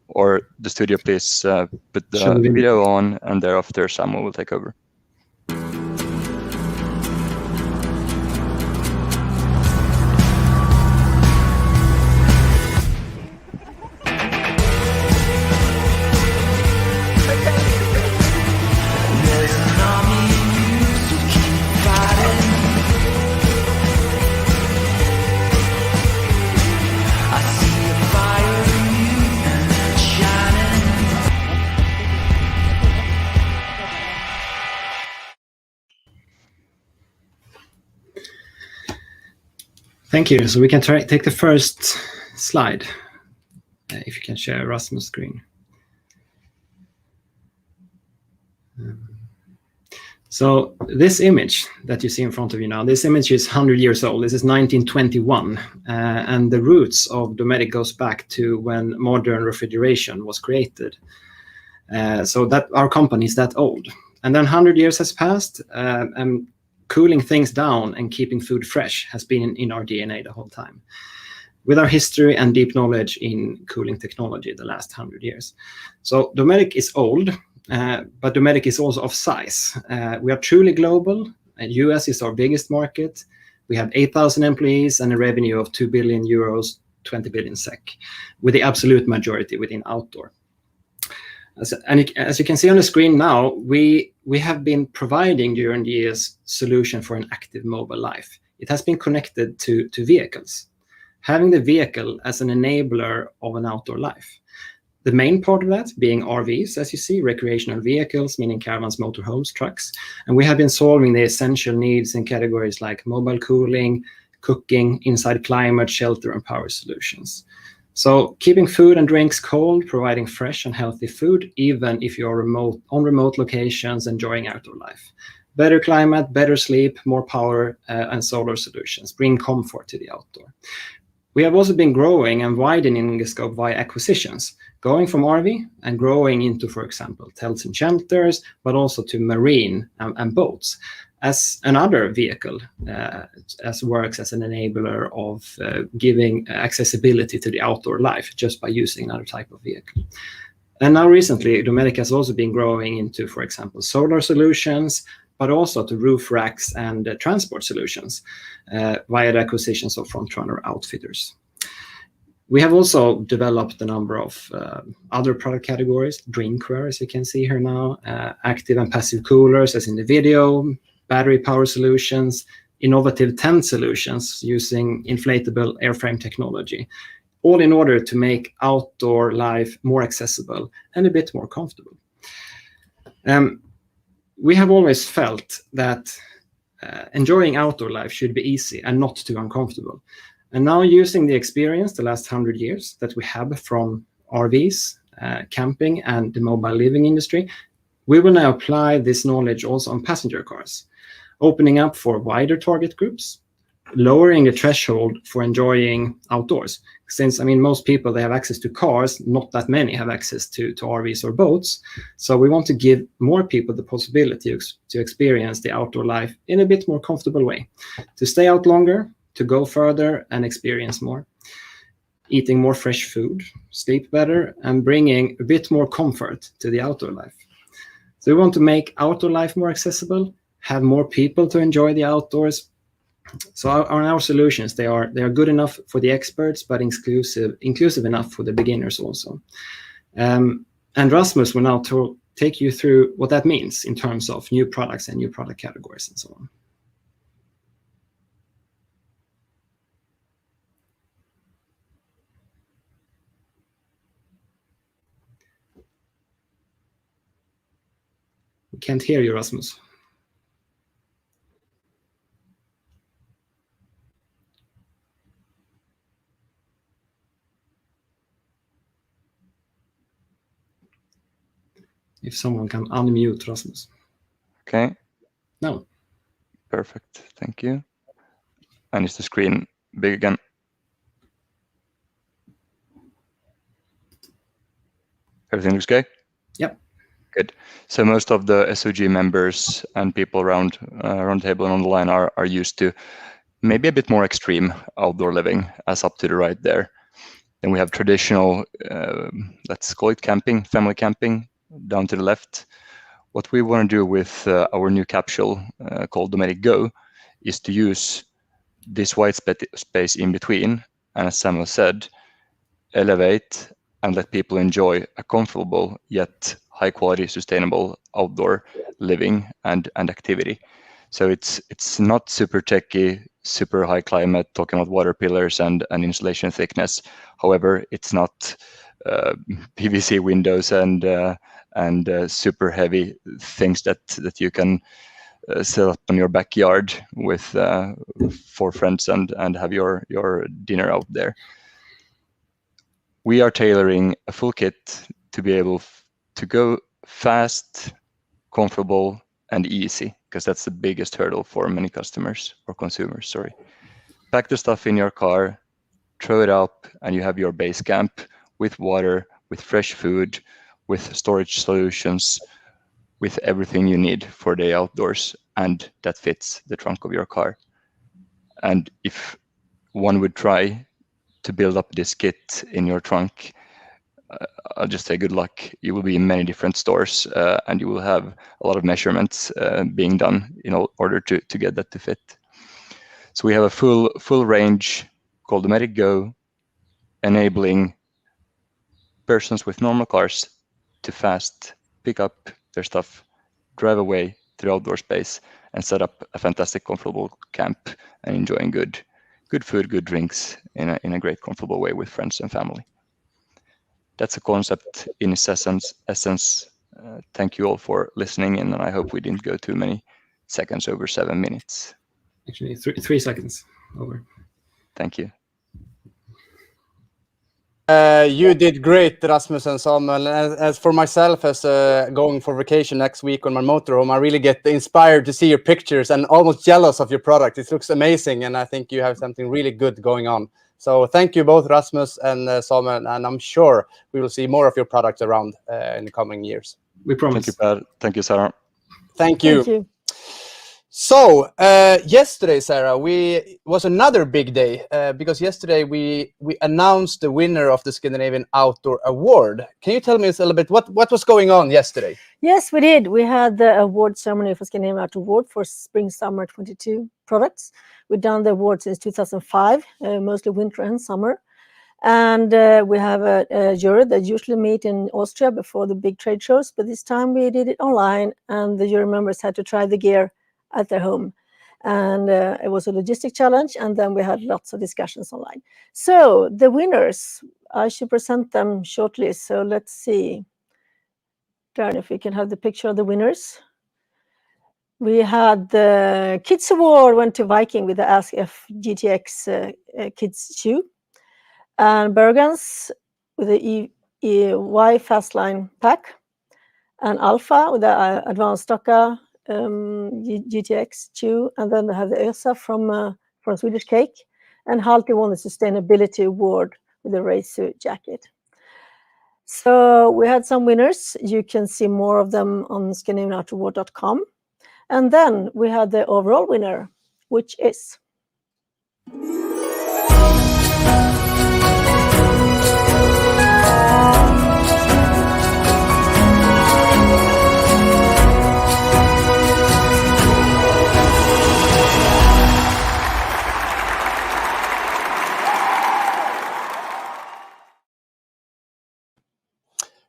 or the studio, please put the video on, and thereafter Samuel will take over. Thank you. So we can take the first slide. If you can share Rasmus' screen. So this image that you see in front of you now, this image is 100 years old. This is 1921. And the roots of Dometic goes back to when modern refrigeration was created. So that our company is that old. And then 100 years has passed, and cooling things down and keeping food fresh has been in our DNA the whole time. with our history and deep knowledge in cooling technology the last 100 years. So Dometic is old, but Dometic is also of size. We are truly global. US is our biggest market. We have 8,000 employees and a revenue of 2 billion euros, 20 billion SEK, with the absolute majority within outdoor. As you can see on the screen now, we have been providing during the years solution for an active mobile life. It has been connected to vehicles, having the vehicle as an enabler of an outdoor life. The main part of that being RVs, as you see, recreational vehicles, meaning caravans, motorhomes, trucks. And we have been solving the essential needs in categories like mobile cooling, cooking, inside climate, shelter, and power solutions. So keeping food and drinks cold, providing fresh and healthy food, even if you're on remote locations, enjoying outdoor life. Better climate, better sleep, more power, and solar solutions bring comfort to the outdoor. We have also been growing and widening the scope via acquisitions, going from RV and growing into, for example, tents and shelters, but also to marine and boats as another vehicle, as works as an enabler of giving accessibility to the outdoor life just by using another type of vehicle. And now recently, Dometic has also been growing into, for example, solar solutions, but also to roof racks and transport solutions via the acquisitions of Frontrunner Outfitters. We have also developed a number of other product categories, drinkware, as you can see here now, active and passive coolers, as in the video, battery power solutions, innovative tent solutions using inflatable airframe technology, all in order to make outdoor life more accessible and a bit more comfortable. We have always felt that enjoying outdoor life should be easy and not too uncomfortable. And now, using the experience the last 100 years that we have from RVs, camping, and the mobile living industry, we will now apply this knowledge also on passenger cars, opening up for wider target groups, lowering the threshold for enjoying outdoors. Since, I mean, most people, they have access to cars, not that many have access to RVs or boats. So we want to give more people the possibility to experience the outdoor life in a bit more comfortable way, to stay out longer, to go further and experience more, eating more fresh food, sleep better, and bringing a bit more comfort to the outdoor life. So we want to make outdoor life more accessible, have more people to enjoy the outdoors. So our solutions, they are good enough for the experts, but inclusive enough for the beginners also. And Rasmus will now take you through what that means in terms of new products and new product categories and so on. We can't hear you, Rasmus. If someone can unmute Rasmus. Okay. No. Perfect. Thank you. And is the screen big again? Everything looks okay? Yep. Good. So most of the SOG members and people around the table and on the line are used to maybe a bit more extreme outdoor living, as up to the right there. Then we have traditional, let's call it camping, family camping, down to the left. What we want to do with our new capsule called Dometic Go is to use this white space in between, and as Samuel said, elevate and let people enjoy a comfortable yet high quality, sustainable outdoor living and activity. So it's not super techy, super high climate, talking about water pillars and insulation thickness. However, it's not PVC windows and super heavy things that you can set up in your backyard with 4 friends and have your dinner out there. We are tailoring a full kit to be able to go fast, comfortable, and easy, because that's the biggest hurdle for many customers or consumers, sorry. Pack the stuff in your car, throw it up, and you have your base camp with water, with fresh food, with storage solutions, with everything you need for the outdoors, and that fits the trunk of your car. And if one would try to build up this kit in your trunk, I'll just say good luck. You will be in many different stores, and you will have a lot of measurements being done in order to get that to fit. So we have a full range called Dometic Go, enabling persons with normal cars to fast pick up their stuff, drive away to the outdoor space, and set up a fantastic, comfortable camp and enjoying good food, good drinks in a great, comfortable way with friends and family. That's a concept in its essence. Thank you all for listening in, and I hope we didn't go too many seconds over 7 minutes. Actually, 3 seconds over. Thank you. You did great, Rasmus and Samuel. As for myself, as going for vacation next week on my motorhome, I really get inspired to see your pictures and almost jealous of your product. It looks amazing, and I think you have something really good going on. So thank you both, Rasmus and Samuel, and I'm sure we will see more of your products around in the coming years. We promise. Thank you, Per. Thank you, Sarah. Thank you. Thank you. So yesterday, Sarah, was another big day because yesterday we announced the winner of the Scandinavian Outdoor Award. Can you tell me a little bit what was going on yesterday? Yes, we did. We had the award ceremony for Scandinavian Outdoor Award for Spring/Summer 22 products. We've done the award since 2005, mostly winter and summer. And we have a jury that usually meet in Austria before the big trade shows, but this time we did it online, and the jury members had to try the gear at their home. And it was a logistic challenge, and then we had lots of discussions online. So the winners, I should present them shortly. So let's see, Darren, if we can have the picture of the winners. We had the Kids Award went to Viking with the Ask F GTX Kids shoe, and Bergens with the Y Fastline pack, and Alpha with the Advanced Stocka GTX 2, and then they have the Ösa from Swedish Cake, and Halti won the Sustainability Award with the Racer jacket. So we had some winners. You can see more of them on ScandinavianOutdoorAward.com. And then we had the overall winner, which is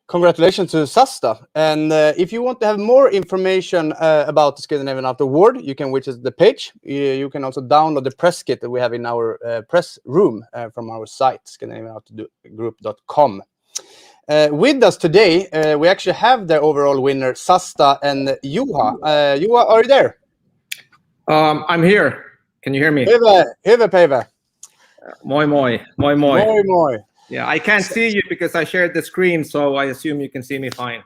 Congratulations to Sasta. And if you want to have more information about the Scandinavian Outdoor Award, you can visit the page. You can also download the press kit that we have in our press room from our site, ScandinavianOutdoorGroup.com. With us today, we actually have the overall winner, Sasta and Juha. Juha, are you there? I'm here. Can you hear me? Hyvä päivä. Moi moi. Moi moi. Moi moi. Yeah, I can't see you because I shared the screen, so I assume you can see me fine.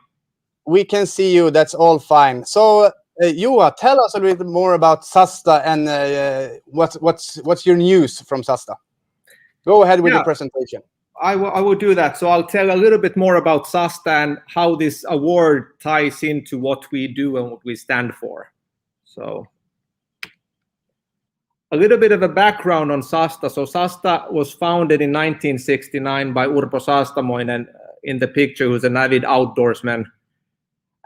We can see you. That's all fine. So, Juha, tell us a little bit more about Sasta and what's your news from Sasta. Go ahead with the presentation. I will do that. So I'll tell a little bit more about Sasta and how this award ties into what we do and what we stand for. So a little bit of a background on Sasta. So Sasta was founded in 1969 by Urpo Saastamoinen in the picture, who's an avid outdoorsman.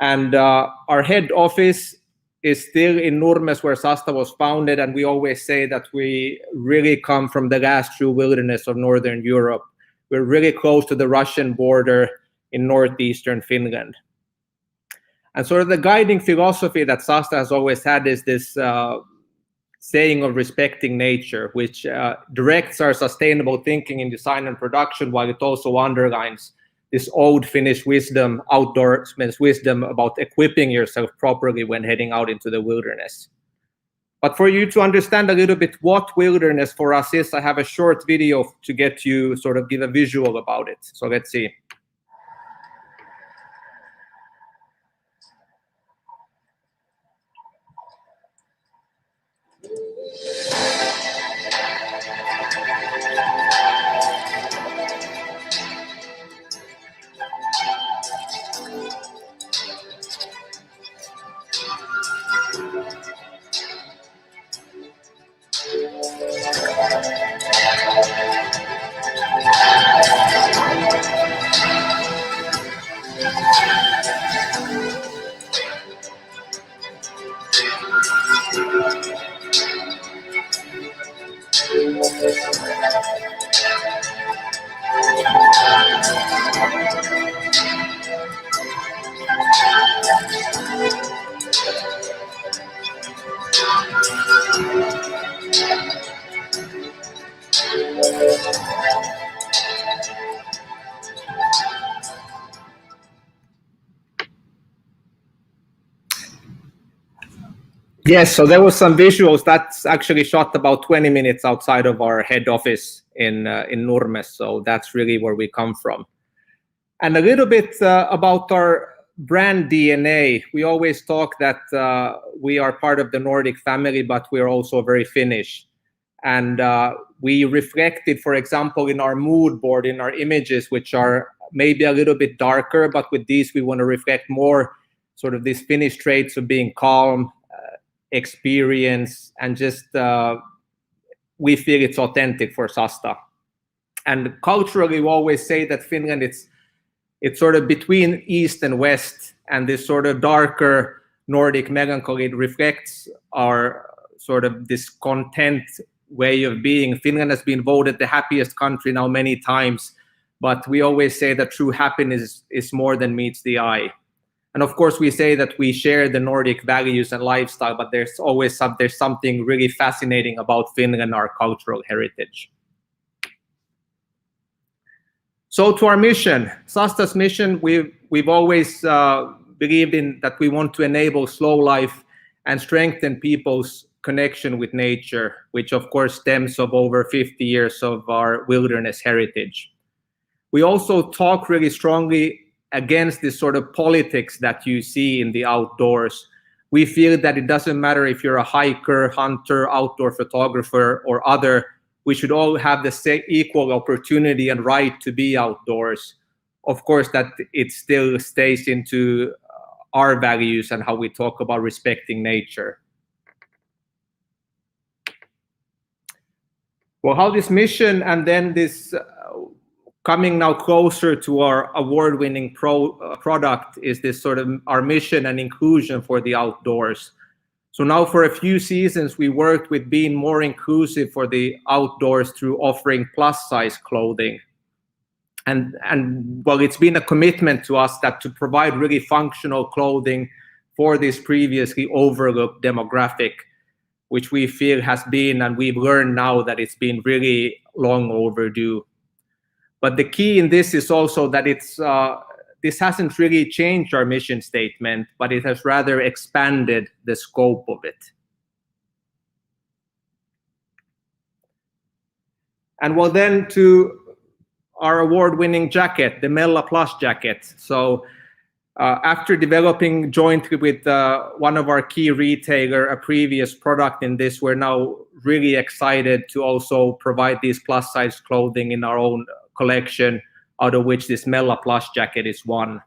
And our head office is still in Nurmes, where Sasta was founded. And we always say that we really come from the last true wilderness of Northern Europe. We're really close to the Russian border in northeastern Finland. And sort of the guiding philosophy that Sasta has always had is this saying of respecting nature, which directs our sustainable thinking in design and production, while it also underlines this old Finnish wisdom, outdoorsman's wisdom about equipping yourself properly when heading out into the wilderness. But for you to understand a little bit what wilderness for us is, I have a short video to get you sort of give a visual about it. So let's see. Yes, so there was some visuals. That's actually shot about 20 minutes outside of our head office in Nurmes. So that's really where we come from. And a little bit about our brand DNA. We always talk that we are part of the Nordic family, but we're also very Finnish. And we reflected, for example, in our mood board, in our images, which are maybe a little bit darker, but with these we want to reflect more sort of these Finnish traits of being calm, experience, and just we feel it's authentic for Sasta. And culturally, we always say that Finland, it's sort of between East and West, and this sort of darker Nordic melancholy reflects our sort of this content way of being. Finland has been voted the happiest country now many times, but we always say that true happiness is more than meets the eye. And of course, we say that we share the Nordic values and lifestyle, but there's always there's something really fascinating about Finland and our cultural heritage. So to our mission, Sasta's mission, we've always believed in that we want to enable slow life and strengthen people's connection with nature, which of course stems of over 50 years of our wilderness heritage. We also talk really strongly against this sort of politics that you see in the outdoors. We feel that it doesn't matter if you're a hiker, hunter, outdoor photographer, or other. We should all have the same equal opportunity and right to be outdoors. Of course, that it still stays into our values and how we talk about respecting nature. Well, how this mission and then this coming now closer to our award-winning product is this sort of our mission and inclusion for the outdoors. So now for a few seasons, we worked with being more inclusive for the outdoors through offering plus-size clothing. And well, it's been a commitment to us that to provide really functional clothing for this previously overlooked demographic, which we feel has been, and we've learned now that it's been really long overdue. But the key in this is also that this hasn't really changed our mission statement, but it has rather expanded the scope of it. And well, then to our award-winning jacket, the Mella Plus jacket. So after developing jointly with one of our key retailer a previous product in this, we're now really excited to also provide these plus-size clothing in our own collection, out of which this Mella Plus jacket is one.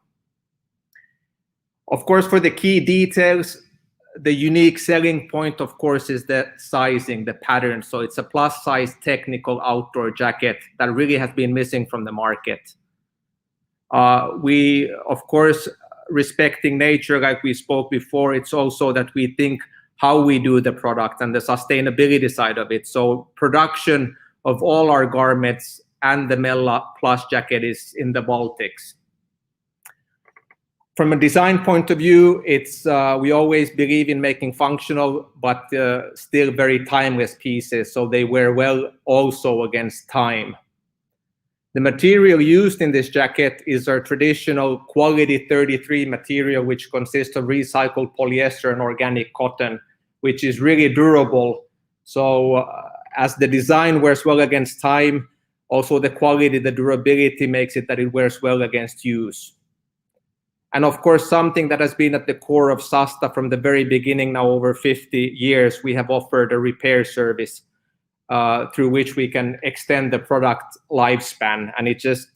Of course, for the key details, the unique selling point, of course, is the sizing, the pattern. So it's a plus-size technical outdoor jacket that really has been missing from the market. We, of course, respecting nature, like we spoke before, it's also that we think how we do the product and the sustainability side of it. So production of all our garments and the Mella Plus jacket is in the Baltics. From a design point of view, it's we always believe in making functional but still very timeless pieces, so they wear well also against time. The material used in this jacket is our traditional quality 33 material, which consists of recycled polyester and organic cotton, which is really durable. So as the design wears well against time, also the quality, the durability makes it that it wears well against use. And of course, something that has been at the core of Sasta from the very beginning, now over 50 years, we have offered a repair service through which we can extend the product lifespan. And it just,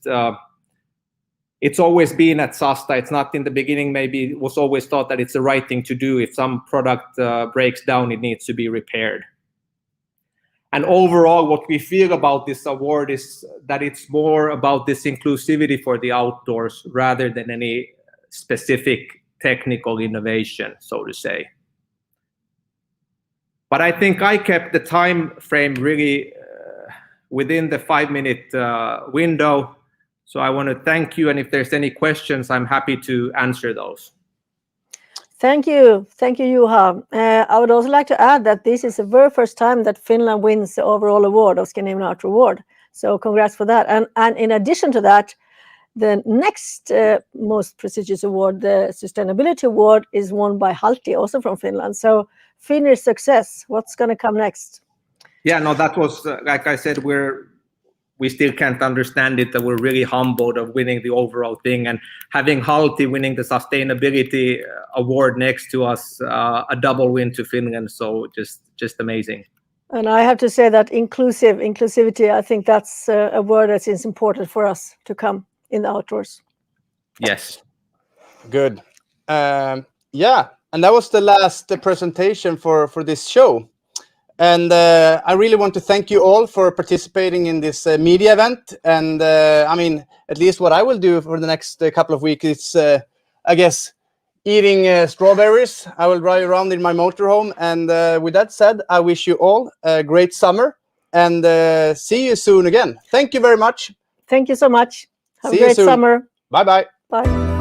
it's always been at Sasta. It's not in the beginning, maybe it was always thought that it's the right thing to do. If some product breaks down, it needs to be repaired. And overall, what we feel about this award is that it's more about this inclusivity for the outdoors rather than any specific technical innovation, so to say. But I think I kept the time frame really within the 5-minute window. So I want to thank you, and if there's any questions, I'm happy to answer those. Thank you, Juha. I would also like to add that this is the very first time that Finland wins the overall award of Scandinavian Outdoor Award. So congrats for that. And in addition to that, the next most prestigious award, the Sustainability Award, is won by Halti, also from Finland. So Finnish success. What's going to come next? Yeah, no, that was, like I said, we still can't understand it, that we're really humbled of winning the overall thing, and having Halti winning the Sustainability Award next to us, a double win to Finland. So just amazing. And I have to say that inclusivity, I think that's a word that is important for us to come in the outdoors. Yes. Good. Yeah, and that was the last presentation for this show. And I really want to thank you all for participating in this media event. And I mean, at least what I will do for the next couple of weeks is, I guess, eating strawberries. I will drive around in my motorhome. And with that said, I wish you all a great summer, and see you soon again. Thank you very much. Thank you so much. Have See a you great soon. summer. Bye-bye. Bye.